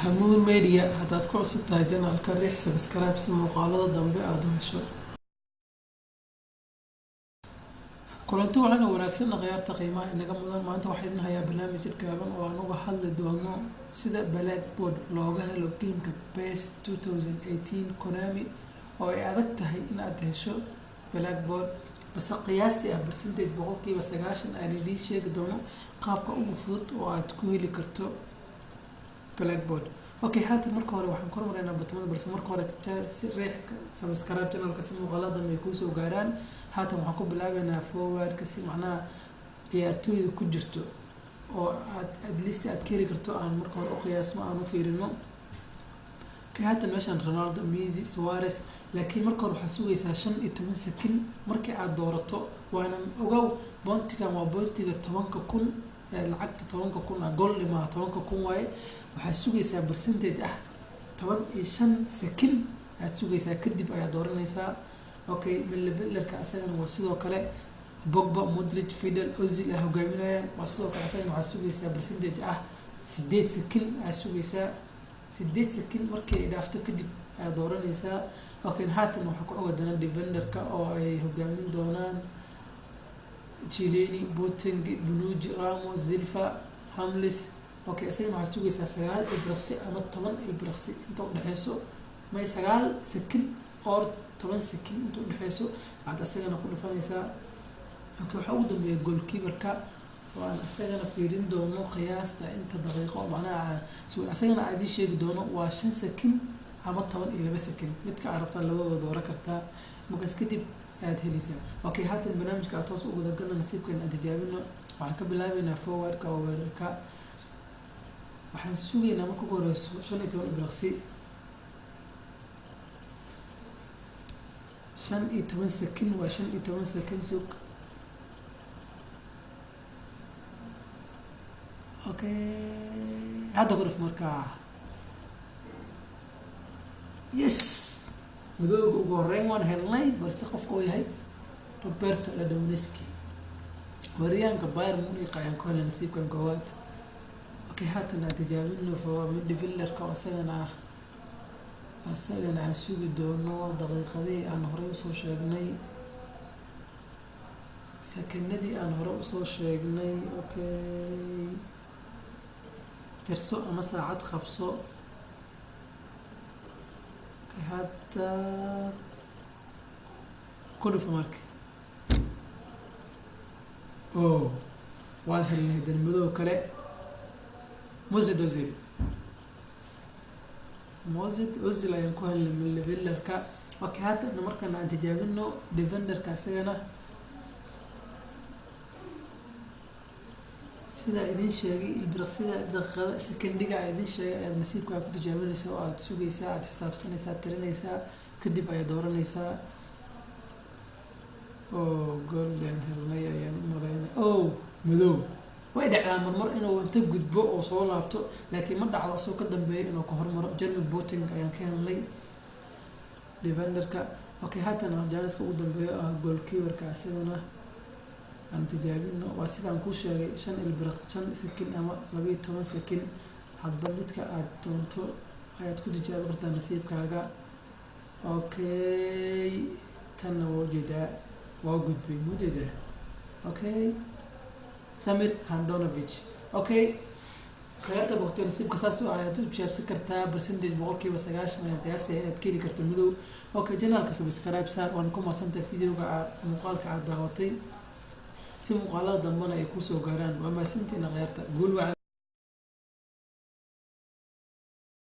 hamuun media haddaad ku cusub tahay janaalka riix subscribe si muuqaalada dambe aad u hesho. kulanti waxaan wanaagsan khiyaarta qiimaha inaga mudan maanta waxaan idin hayaa barnaamij gaaban oo aan uga hadli doono sida Blackboard looga helo gameka PES 2018 Konami oo ay adag tahay in aad hesho Blackboard bas qiyaastii percentage 90% aan idin sheegi doono qaabka ugu fudud oo aad ku heli karto Blackboard. Okay, haatan marka hore waxaan ku horumarinaa barnaamijka balse marka hore si riix subscribe channelka si muuqaalada ay ku soo gaaraan. haatan waxaan ku bilaabaynaa forward si macnaha ciyaartooyda ku jirto oo at least aad kari karto aan marka hore u qiyaasno aan u fiirino. haatan meeshan Ronaldo, Messi, Suarez laakiin marka hore waxaa sugaysaa 15 second markii aad doorato waana ogow boontigan waa boontiga 10,000 lacagta 10,000 gool lima 10,000 waaye waxaa sugaysaa percentage 15 second aad sugaysaa kadib ayaa dooranaysaa. Okay, من levelerka asagana waa sidoo kale Pogba, Modric, Fidel, Ozil ah hogaaminayaan waa sidoo kale asagana waxaa sugaysaa percentage 8 second aad sugaysaa 8 second markii ay dhaafto kadib aad dooranaysaa. Okay, haatan waxaa ku ogaadana defenderka oo ay hogaamin doonaan Chiellini, Boateng, Bonucci, Ramos, Silva, Hamles. Okay, asagana waxaa sugaysaa 9 ilbiriqsi ama 10 ilbiriqsi inta u dhaxayso may 9 second or 10 second inta u dhaxayso aad asagana ku dhufanaysaa. Okay, waxa ugu dambeeya goalkeeper-ka waan asagana fiirin doono qiyaasta inta daqiiqo macnaha asagana aad ii sheegi doono waa 5 second ama 12 second midka aad rabtaa labadooda dooran kartaa markaas kadib aad helaysaa. Okay, haatan barnaamijka aad toos ugu wada galno nasiibkeena aad tijaabino waxaan ka bilaabaynaa forward-ka oo weerarka waxaan sugaynaa marka ugu horeyso 15 ilbiriqsi 15 second waa 15 second sug. Okay, hadda ku dhif markaa yes madowga ugu horeyn waan helnay balse qofka uu yahay Roberto Lewandowski waryaanka Bayern Munich ayaan ku helnay nasiibkan koowaad. Okay, haatan aad tijaabino midfielder-ka asagana aan sugi doono daqiiqadii aan hore usoo sheegnay secondadii aan hore usoo sheegnay. Okay, tirso ama saacad qabso. Okay, hadda ku dhuf marka waan helnay dalmadow kale Mesut Ozil ayaan ku helnay min levelerka. Okay, haatan markaan aan tijaabino defenderka asagana sida idin sheegay ilbiriqsida daqiiqada secondiga idin sheegay aad nasiibka ku tijaabinaysaa oo aad sugaysaa aad xisaabsanaysaa tirinaysaa kadib ayaa dooranaysaa. golden helnay ayaan maraynaa madow way dhacdaa marmar inuu inta gudbo oo soo laabto laakiin ma dhacdo asoo ka dambeeyo inuu ka hormaro. Jeremy Boateng ayaan ka helnay defenderka. Okay, haatan janiska ugu dambeeyo goalkeeper-ka asagana aan tijaabino waa sidaan ku sheegay 5 ilbiriqsi 5 second ama 12 second hadba midka aad doonto ayaad ku tijaabi kartaa nasiibkaaga. Okay, kana waa gudbay mujeedaa. Okay, Samir Handanovic. Okay, khayarta waqti nasiibka saas oo aad u jaabsan kartaa percentage 90% ayaa qiyaasay aad keli karto madow. Okay, channelka subscribe saar waan ku maasantahay videoga muuqaalka aad daawatay si muuqaalada dambana ay ku soo gaaraan waa maasantiin khayarta guul.